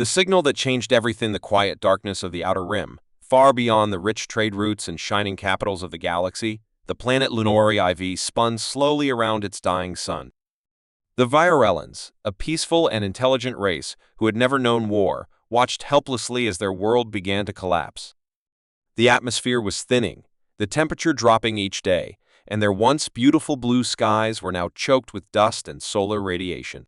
The signal that changed everything, the quiet darkness of the Outer Rim, far beyond the rich trade routes and shining capitals of the galaxy, the planet Lunari IV spun slowly around its dying sun. The Virellans, a peaceful and intelligent race who had never known war, watched helplessly as their world began to collapse. The atmosphere was thinning, the temperature dropping each day, and their once beautiful blue skies were now choked with dust and solar radiation.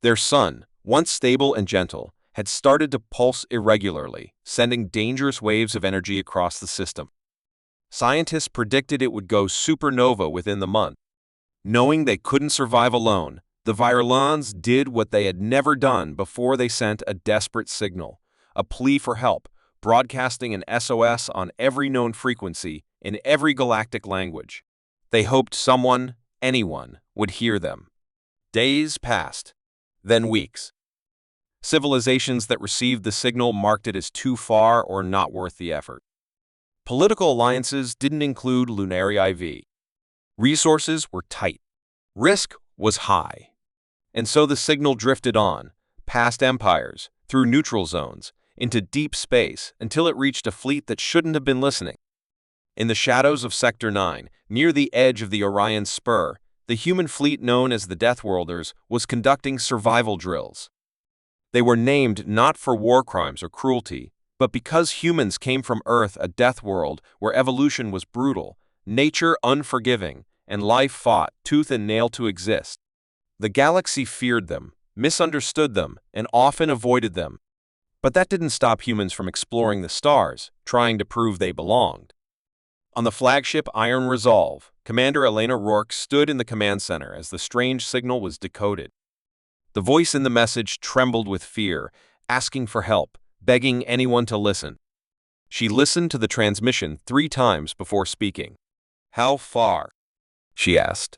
Their sun, once stable and gentle, had started to pulse irregularly, sending dangerous waves of energy across the system. Scientists predicted it would go supernova within the month. Knowing they couldn't survive alone, the Virellans did what they had never done before. They sent a desperate signal, a plea for help, broadcasting an SOS on every known frequency in every galactic language. They hoped someone, anyone, would hear them. Days passed, then weeks. Civilizations that received the signal marked it as too far or not worth the effort. Political alliances didn't include Lunari IV. Resources were tight. Risk was high. And so the signal drifted on, past empires, through neutral zones, into deep space until it reached a fleet that shouldn't have been listening. In the shadows of Sector 9, near the edge of the Orion Spur, the human fleet known as the Deathworlders was conducting survival drills. They were named not for war crimes or cruelty, but because humans came from Earth, a death world where evolution was brutal, nature unforgiving, and life fought tooth and nail to exist. The galaxy feared them, misunderstood them, and often avoided them. But that didn't stop humans from exploring the stars, trying to prove they belonged. On the flagship Iron Resolve, Commander Elena Rourke stood in the command center as the strange signal was decoded. The voice in the message trembled with fear, asking for help, begging anyone to listen. She listened to the transmission 3 times before speaking. "How far?" she asked.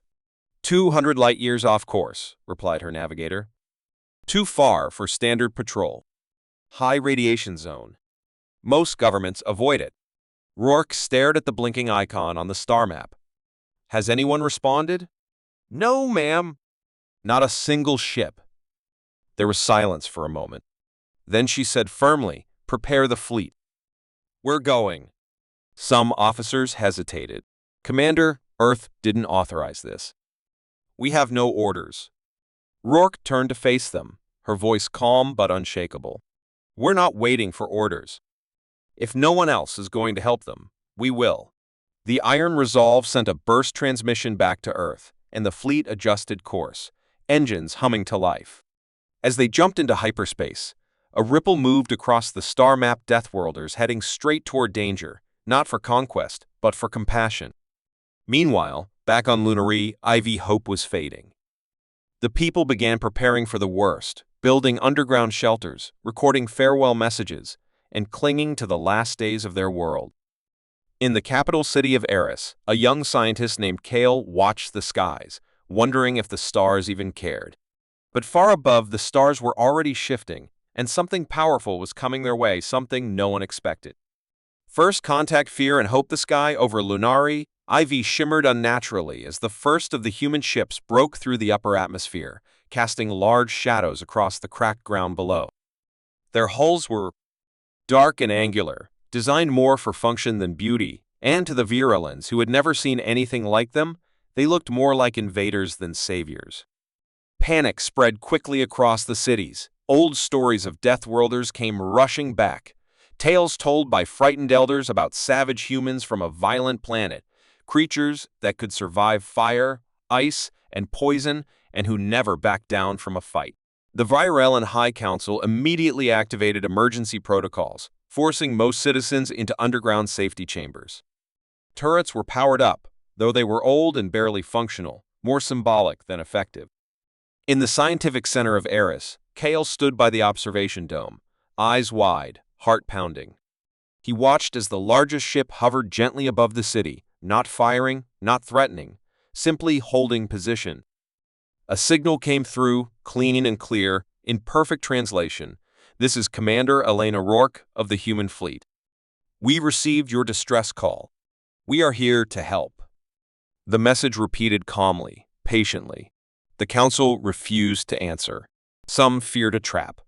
200 light-years off course," replied her navigator. "Too far for standard patrol. High radiation zone. Most governments avoid it." Rourke stared at the blinking icon on the star map. "Has anyone responded?" "No, ma'am." "Not a single ship." There was silence for a moment. Then she said firmly, "Prepare the fleet. We're going." Some officers hesitated. "Commander, Earth didn't authorize this. We have no orders." Rourke turned to face them, her voice calm but unshakable. "We're not waiting for orders. If no one else is going to help them, we will." The Iron Resolve sent a burst transmission back to Earth, and the fleet adjusted course, engines humming to life. As they jumped into hyperspace, a ripple moved across the star-mapped Deathworlders, heading straight toward danger, not for conquest, but for compassion. Meanwhile, back on Lunari, IV hope was fading. The people began preparing for the worst, building underground shelters, recording farewell messages, and clinging to the last days of their world. In the capital city of Eris, a young scientist named Kale watched the skies, wondering if the stars even cared. But far above, the stars were already shifting, and something powerful was coming their way, something no one expected. First contact, fear and hope. The sky over Lunari IV shimmered unnaturally as the first of the human ships broke through the upper atmosphere, casting large shadows across the cracked ground below. Their hulls were dark and angular, designed more for function than beauty, and to the Virellans, who had never seen anything like them, they looked more like invaders than saviors. Panic spread quickly across the cities. Old stories of Deathworlders came rushing back. Tales told by frightened elders about savage humans from a violent planet, creatures that could survive fire, ice, and poison, and who never backed down from a fight. The Virellan High Council immediately activated emergency protocols, forcing most citizens into underground safety chambers. Turrets were powered up, though they were old and barely functional, more symbolic than effective. In the scientific center of Eris, Kale stood by the observation dome, eyes wide, heart pounding. He watched as the largest ship hovered gently above the city, not firing, not threatening, simply holding position. A signal came through, clean and clear, in perfect translation. "This is Commander Elena Rourke of the human fleet. We received your distress call. We are here to help." The message repeated calmly, patiently. The council refused to answer. Some feared a trap.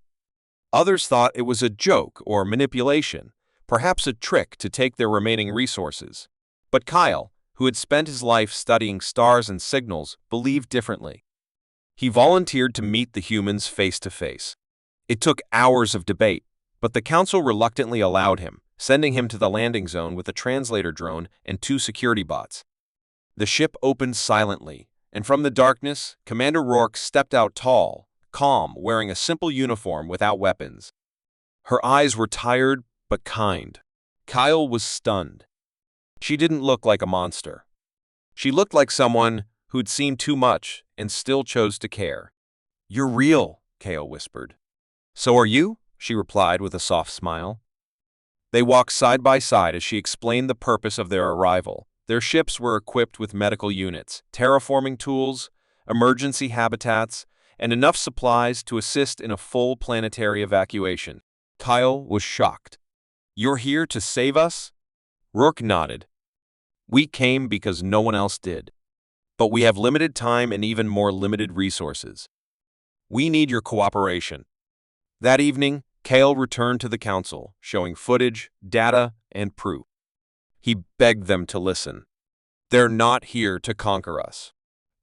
Others thought it was a joke or manipulation, perhaps a trick to take their remaining resources. But Kyle, who had spent his life studying stars and signals, believed differently. He volunteered to meet the humans face to face. It took hours of debate, but the council reluctantly allowed him, sending him to the landing zone with a translator drone and 2 security bots. The ship opened silently, and from the darkness, Commander Rourke stepped out tall, calm, wearing a simple uniform without weapons. Her eyes were tired but kind. Kyle was stunned. She didn't look like a monster. She looked like someone who'd seen too much and still chose to care. "You're real," Kyle whispered. "So are you," she replied with a soft smile. They walked side by side as she explained the purpose of their arrival. Their ships were equipped with medical units, terraforming tools, emergency habitats, and enough supplies to assist in a full planetary evacuation. Kyle was shocked. "You're here to save us?" Rourke nodded. "We came because no one else did. But we have limited time and even more limited resources. We need your cooperation." That evening, Kale returned to the council, showing footage, data, and proof. He begged them to listen. "They're not here to conquer us.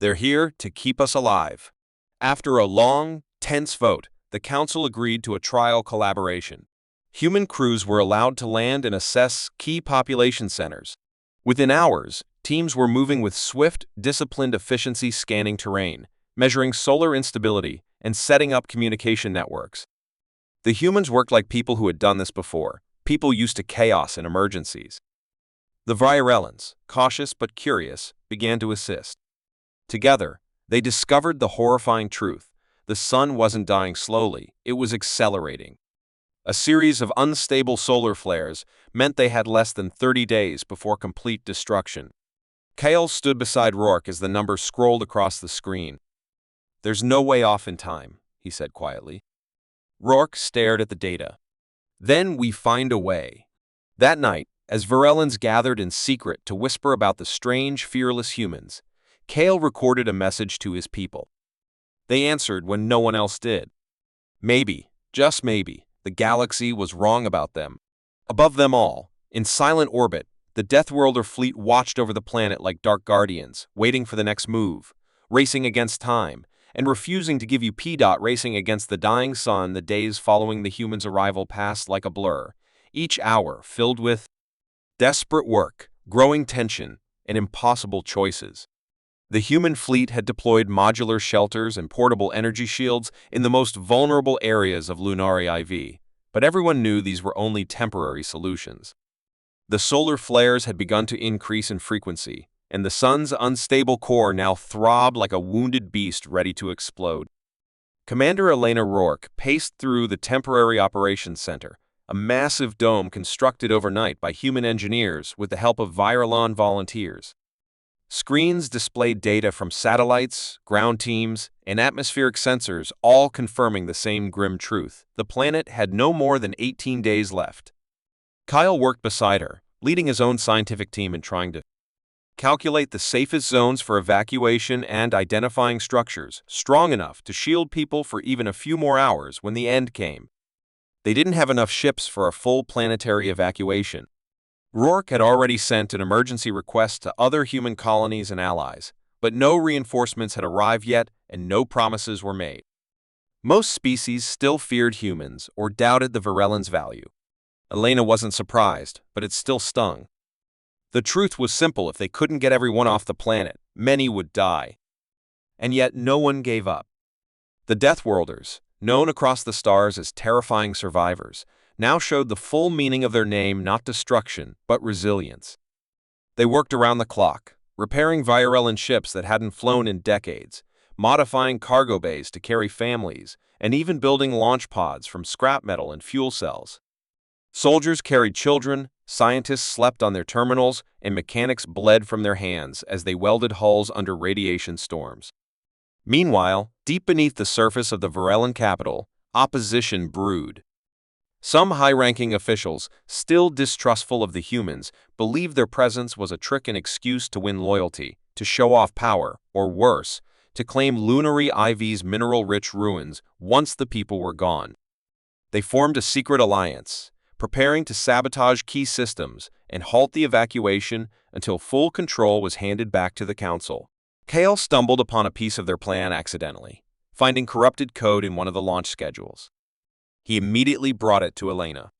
They're here to keep us alive." After a long, tense vote, the council agreed to a trial collaboration. Human crews were allowed to land and assess key population centers. Within hours, teams were moving with swift, disciplined efficiency, scanning terrain, measuring solar instability, and setting up communication networks. The humans worked like people who had done this before, people used to chaos and emergencies. The Virellans, cautious but curious, began to assist. Together, they discovered the horrifying truth. The sun wasn't dying slowly, it was accelerating. A series of unstable solar flares meant they had less than 30 days before complete destruction. Kale stood beside Rourke as the numbers scrolled across the screen. "There's no way off in time," he said quietly. Rourke stared at the data. "Then we find a way." That night, as Virellans gathered in secret to whisper about the strange, fearless humans, Kale recorded a message to his people. They answered when no one else did. Maybe, just maybe, the galaxy was wrong about them. Above them all, in silent orbit, the Deathworlder fleet watched over the planet like dark guardians, waiting for the next move, racing against time, and refusing to give you racing against the dying sun. The days following the humans' arrival passed like a blur, each hour filled with desperate work, growing tension, and impossible choices. The human fleet had deployed modular shelters and portable energy shields in the most vulnerable areas of Lunari IV, but everyone knew these were only temporary solutions. The solar flares had begun to increase in frequency, and the sun's unstable core now throbbed like a wounded beast ready to explode. Commander Elena Rourke paced through the temporary operations center, a massive dome constructed overnight by human engineers with the help of Virellon volunteers. Screens displayed data from satellites, ground teams, and atmospheric sensors, all confirming the same grim truth. The planet had no more than 18 days left. Kyle worked beside her, leading his own scientific team in trying to calculate the safest zones for evacuation and identifying structures strong enough to shield people for even a few more hours when the end came. They didn't have enough ships for a full planetary evacuation. Rourke had already sent an emergency request to other human colonies and allies, but no reinforcements had arrived yet and no promises were made. Most species still feared humans or doubted the Virellans' value. Elena wasn't surprised, but it still stung. The truth was simple: if they couldn't get everyone off the planet, many would die. And yet no one gave up. The Deathworlders, known across the stars as terrifying survivors, now showed the full meaning of their name: not destruction, but resilience. They worked around the clock, repairing Virellon ships that hadn't flown in decades, modifying cargo bays to carry families, and even building launch pods from scrap metal and fuel cells. Soldiers carried children, scientists slept on their terminals, and mechanics bled from their hands as they welded hulls under radiation storms. Meanwhile, deep beneath the surface of the Virellon capital, opposition brewed. Some high-ranking officials, still distrustful of the humans, believed their presence was a trick and excuse to win loyalty, to show off power, or worse, to claim Lunari IV's mineral-rich ruins once the people were gone. They formed a secret alliance, preparing to sabotage key systems and halt the evacuation until full control was handed back to the Council. Kale stumbled upon a piece of their plan accidentally, finding corrupted code in one of the launch schedules. He immediately brought it to Elena.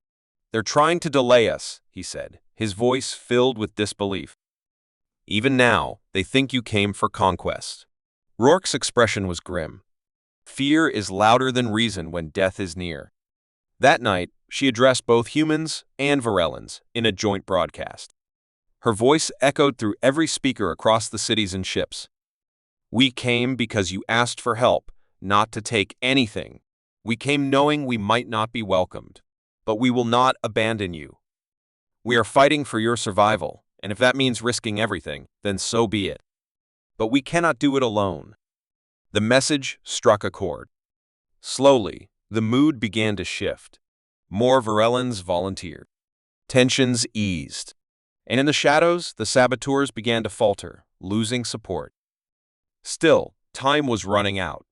"They're trying to delay us," he said, his voice filled with disbelief. "Even now, they think you came for conquest." Rourke's expression was grim. Fear is louder than reason when death is near. That night, she addressed both humans and Varellans in a joint broadcast. Her voice echoed through every speaker across the cities and ships. "We came because you asked for help, not to take anything. We came knowing we might not be welcomed, but we will not abandon you. We are fighting for your survival, and if that means risking everything, then so be it. But we cannot do it alone." The message struck a chord. Slowly, the mood began to shift. More Varellans volunteered. Tensions eased. And in the shadows, the saboteurs began to falter, losing support. Still, time was running out.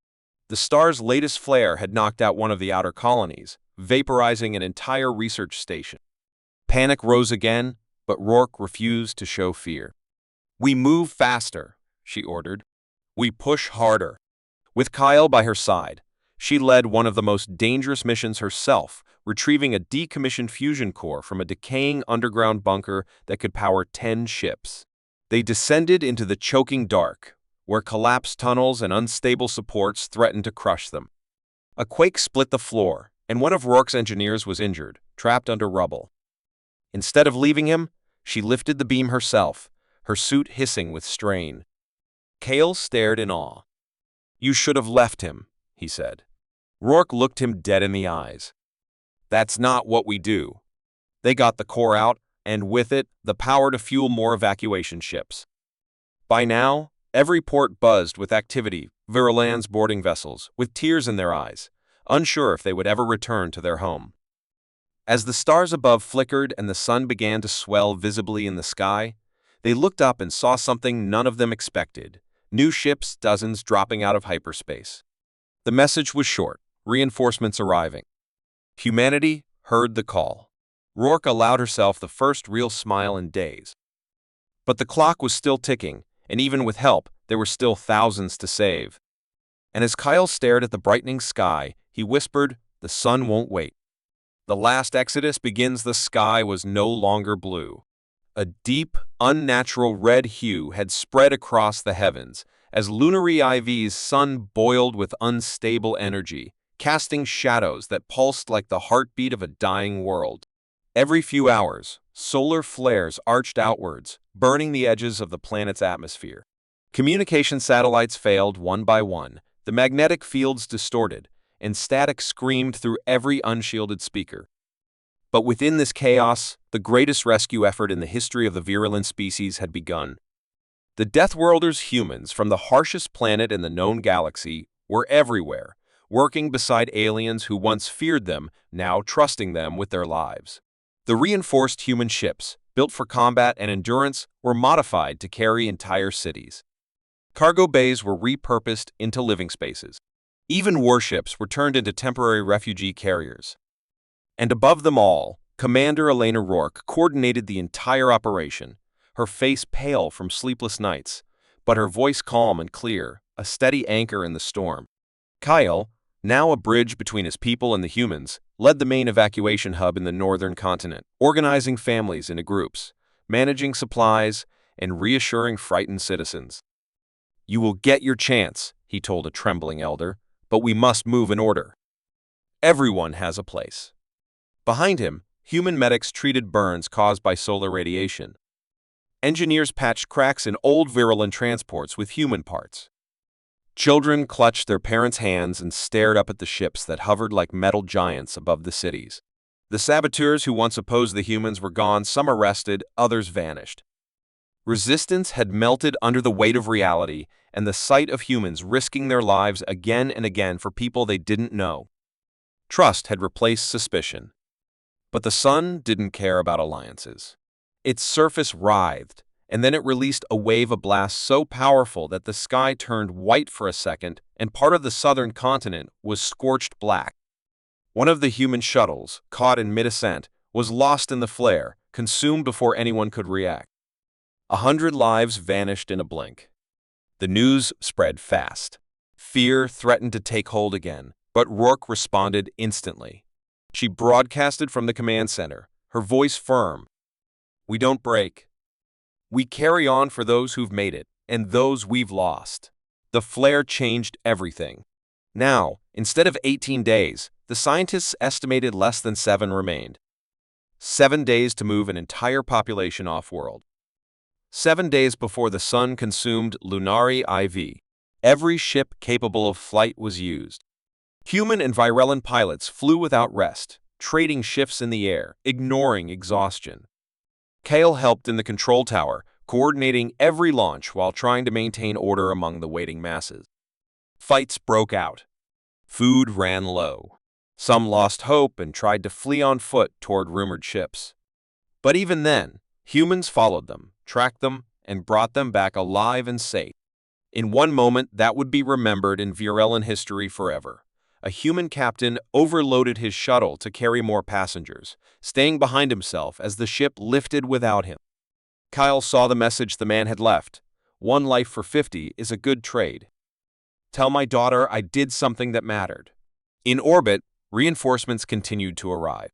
The star's latest flare had knocked out one of the outer colonies, vaporizing an entire research station. Panic rose again, but Rourke refused to show fear. "We move faster," she ordered. "We push harder." With Kyle by her side, she led one of the most dangerous missions herself, retrieving a decommissioned fusion core from a decaying underground bunker that could power 10 ships. They descended into the choking dark, where collapsed tunnels and unstable supports threatened to crush them. A quake split the floor, and one of Rourke's engineers was injured, trapped under rubble. Instead of leaving him, she lifted the beam herself, her suit hissing with strain. Kale stared in awe. "You should have left him," he said. Rourke looked him dead in the eyes. "That's not what we do." They got the core out, and with it, the power to fuel more evacuation ships. By now, every port buzzed with activity, Virulans boarding vessels, with tears in their eyes, unsure if they would ever return to their home. As the stars above flickered and the sun began to swell visibly in the sky, they looked up and saw something none of them expected: new ships, dozens dropping out of hyperspace. The message was short: reinforcements arriving. Humanity heard the call. Rourke allowed herself the first real smile in days. But the clock was still ticking, and even with help, there were still thousands to save. And as Kyle stared at the brightening sky, he whispered, "The sun won't wait." The last exodus begins. The sky was no longer blue. A deep, unnatural red hue had spread across the heavens as Lunary IV's sun boiled with unstable energy, casting shadows that pulsed like the heartbeat of a dying world. Every few hours, solar flares arched outwards, burning the edges of the planet's atmosphere. Communication satellites failed one by one, the magnetic fields distorted, and static screamed through every unshielded speaker. But within this chaos, the greatest rescue effort in the history of the virulent species had begun. The Deathworlder's humans from the harshest planet in the known galaxy were everywhere, working beside aliens who once feared them, now trusting them with their lives. The reinforced human ships, built for combat and endurance, were modified to carry entire cities. Cargo bays were repurposed into living spaces. Even warships were turned into temporary refugee carriers. And above them all, Commander Elena Rourke coordinated the entire operation, her face pale from sleepless nights, but her voice calm and clear, a steady anchor in the storm. Kyle, now a bridge between his people and the humans, led the main evacuation hub in the northern continent, organizing families into groups, managing supplies, and reassuring frightened citizens. "You will get your chance," he told a trembling elder, "but we must move in order. Everyone has a place." Behind him, human medics treated burns caused by solar radiation. Engineers patched cracks in old virulent transports with human parts. Children clutched their parents' hands and stared up at the ships that hovered like metal giants above the cities. The saboteurs who once opposed the humans were gone, some arrested, others vanished. Resistance had melted under the weight of reality and the sight of humans risking their lives again and again for people they didn't know. Trust had replaced suspicion. But the sun didn't care about alliances. Its surface writhed, and then it released a wave of blast so powerful that the sky turned white for a second, and part of the southern continent was scorched black. One of the human shuttles, caught in mid-ascent, was lost in the flare, consumed before anyone could react. 100 lives vanished in a blink. The news spread fast. Fear threatened to take hold again, but Rourke responded instantly. She broadcasted from the command center, her voice firm. "We don't break. We carry on for those who've made it, and those we've lost." The flare changed everything. Now, instead of 18 days, the scientists estimated less than 7 remained. 7 days to move an entire population off-world. 7 days before the sun consumed Lunari IV. Every ship capable of flight was used. Human and Virellan pilots flew without rest, trading shifts in the air, ignoring exhaustion. Kale helped in the control tower, coordinating every launch while trying to maintain order among the waiting masses. Fights broke out. Food ran low. Some lost hope and tried to flee on foot toward rumored ships. But even then, humans followed them, tracked them, and brought them back alive and safe. In one moment that would be remembered in Virellan history forever. A human captain overloaded his shuttle to carry more passengers, staying behind himself as the ship lifted without him. Kyle saw the message the man had left. 1 life for 50 is a good trade. Tell my daughter I did something that mattered. In orbit, reinforcements continued to arrive.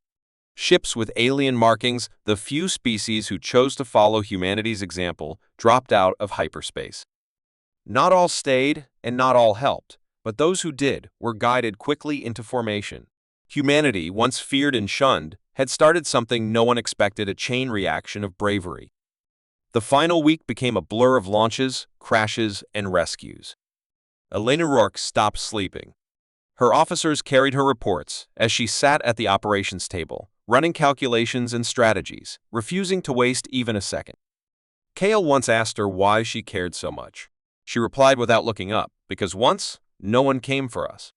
Ships with alien markings, the few species who chose to follow humanity's example, dropped out of hyperspace. Not all stayed, and not all helped, but those who did were guided quickly into formation. Humanity, once feared and shunned, had started something no one expected: a chain reaction of bravery. The final week became a blur of launches, crashes, and rescues. Elena Rourke stopped sleeping. Her officers carried her reports as she sat at the operations table, running calculations and strategies, refusing to waste even a second. Kale once asked her why she cared so much. She replied without looking up, "Because once, no one came for us.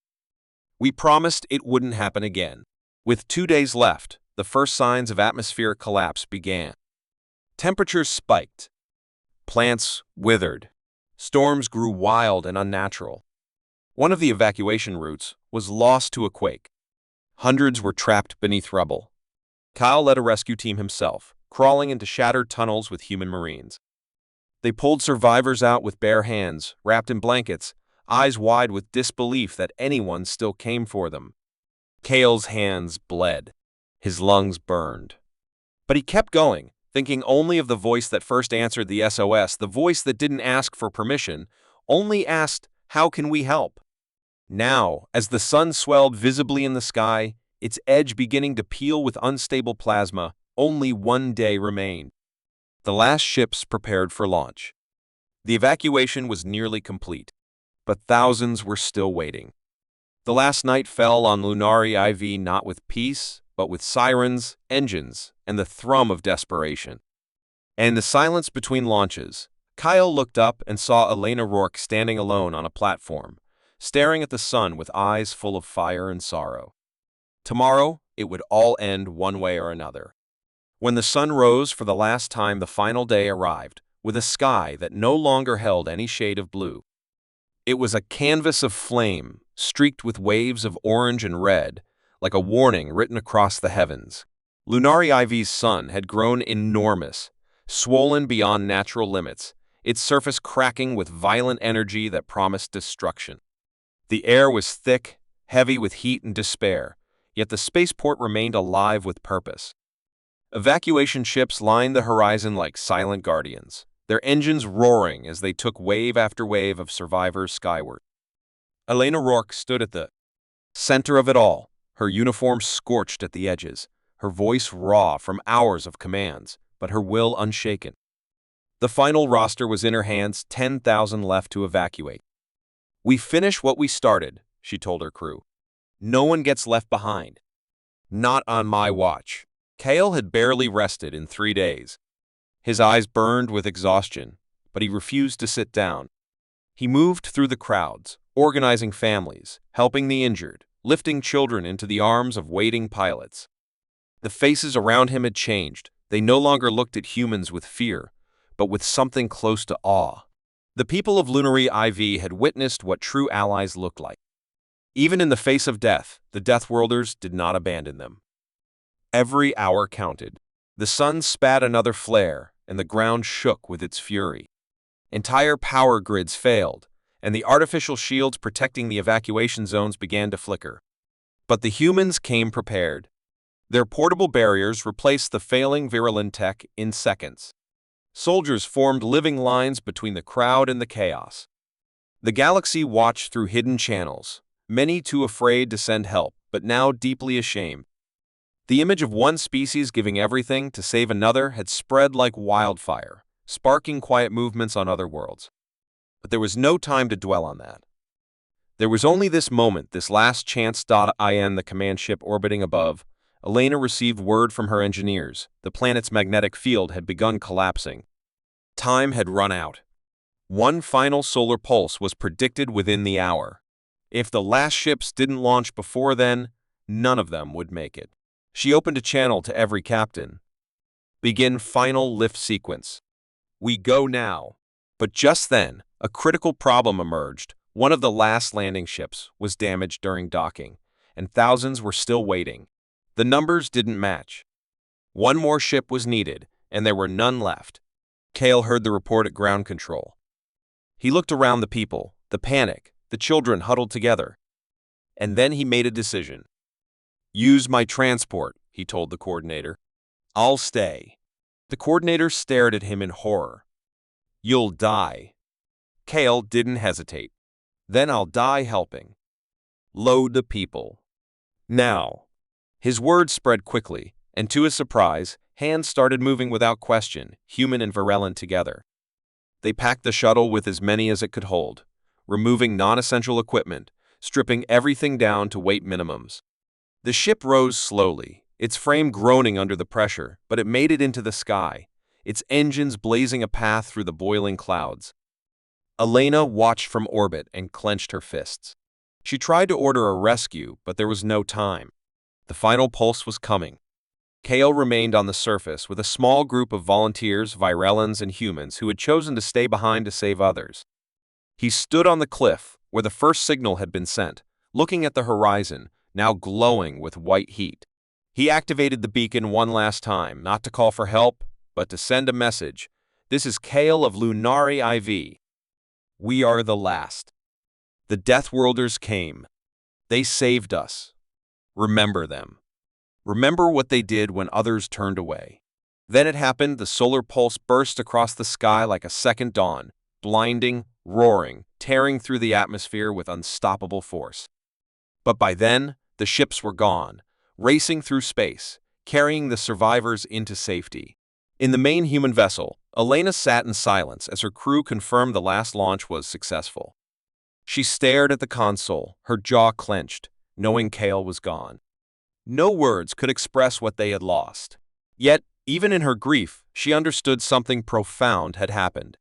We promised it wouldn't happen again." With 2 days left, the first signs of atmospheric collapse began. Temperatures spiked. Plants withered. Storms grew wild and unnatural. One of the evacuation routes was lost to a quake. Hundreds were trapped beneath rubble. Kyle led a rescue team himself, crawling into shattered tunnels with human marines. They pulled survivors out with bare hands, wrapped in blankets, eyes wide with disbelief that anyone still came for them. Kale's hands bled. His lungs burned. But he kept going, thinking only of the voice that first answered the SOS, the voice that didn't ask for permission, only asked, "How can we help?" Now, as the sun swelled visibly in the sky, its edge beginning to peel with unstable plasma, only 1 day remained. The last ships prepared for launch. The evacuation was nearly complete, but thousands were still waiting. The last night fell on Lunari IV not with peace, but with sirens, engines, and the thrum of desperation. And in the silence between launches, Kyle looked up and saw Elena Rourke standing alone on a platform, staring at the sun with eyes full of fire and sorrow. Tomorrow, it would all end one way or another. When the sun rose for the last time, the final day arrived, with a sky that no longer held any shade of blue. It was a canvas of flame, streaked with waves of orange and red, like a warning written across the heavens. Lunari IV's sun had grown enormous, swollen beyond natural limits, its surface cracking with violent energy that promised destruction. The air was thick, heavy with heat and despair, yet the spaceport remained alive with purpose. Evacuation ships lined the horizon like silent guardians, their engines roaring as they took wave after wave of survivors skyward. Elena Rourke stood at the center of it all, her uniform scorched at the edges, her voice raw from hours of commands, but her will unshaken. The final roster was in her hands, 10,000 left to evacuate. "We finish what we started," she told her crew. "No one gets left behind. Not on my watch." Kale had barely rested in 3 days. His eyes burned with exhaustion, but he refused to sit down. He moved through the crowds, organizing families, helping the injured, lifting children into the arms of waiting pilots. The faces around him had changed. They no longer looked at humans with fear, but with something close to awe. The people of Lunari IV had witnessed what true allies looked like. Even in the face of death, the Deathworlders did not abandon them. Every hour counted. The sun spat another flare, and the ground shook with its fury. Entire power grids failed, and the artificial shields protecting the evacuation zones began to flicker. But the humans came prepared. Their portable barriers replaced the failing virulent tech in seconds. Soldiers formed living lines between the crowd and the chaos. The galaxy watched through hidden channels, many too afraid to send help, but now deeply ashamed. The image of one species giving everything to save another had spread like wildfire, sparking quiet movements on other worlds. But there was no time to dwell on that. There was only this moment, this last chance. In the command ship orbiting above, Elena received word from her engineers. The planet's magnetic field had begun collapsing. Time had run out. One final solar pulse was predicted within the hour. If the last ships didn't launch before then, none of them would make it. She opened a channel to every captain. Begin final lift sequence. We go now. But just then, a critical problem emerged. One of the last landing ships was damaged during docking, and thousands were still waiting. The numbers didn't match. One more ship was needed, and there were none left. Kale heard the report at ground control. He looked around the people, the panic, the children huddled together. And then he made a decision. Use my transport, he told the coordinator. I'll stay. The coordinator stared at him in horror. You'll die. Kale didn't hesitate. Then I'll die helping. Load the people. Now. His words spread quickly, and to his surprise, hands started moving without question, human and virulent together. They packed the shuttle with as many as it could hold, removing non-essential equipment, stripping everything down to weight minimums. The ship rose slowly, its frame groaning under the pressure, but it made it into the sky, its engines blazing a path through the boiling clouds. Elena watched from orbit and clenched her fists. She tried to order a rescue, but there was no time. The final pulse was coming. Kale remained on the surface with a small group of volunteers, virellans, and humans who had chosen to stay behind to save others. He stood on the cliff, where the first signal had been sent, looking at the horizon, now glowing with white heat. He activated the beacon one last time, not to call for help, but to send a message. This is Kale of Lunari IV. We are the last. The Deathworlders came. They saved us. Remember them. Remember what they did when others turned away. Then it happened. The solar pulse burst across the sky like a second dawn, blinding, roaring, tearing through the atmosphere with unstoppable force. But by then, the ships were gone, racing through space, carrying the survivors into safety. In the main human vessel, Elena sat in silence as her crew confirmed the last launch was successful. She stared at the console, her jaw clenched, knowing Kale was gone. No words could express what they had lost. Yet, even in her grief, she understood something profound had happened.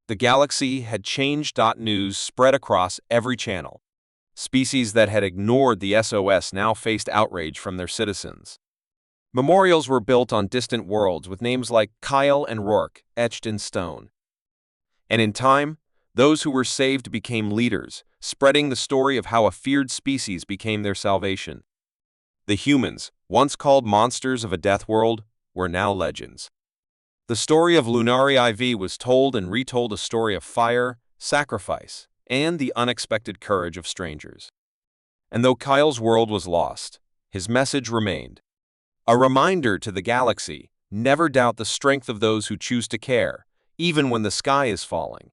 The galaxy had changed. News spread across every channel. Species that had ignored the SOS now faced outrage from their citizens. Memorials were built on distant worlds with names like Kyle and Rourke etched in stone. And in time, those who were saved became leaders, spreading the story of how a feared species became their salvation. The humans, once called monsters of a death world, were now legends. The story of Lunari IV was told and retold, a story of fire, sacrifice, and the unexpected courage of strangers. And though Kyle's world was lost, his message remained. A reminder to the galaxy, never doubt the strength of those who choose to care, even when the sky is falling.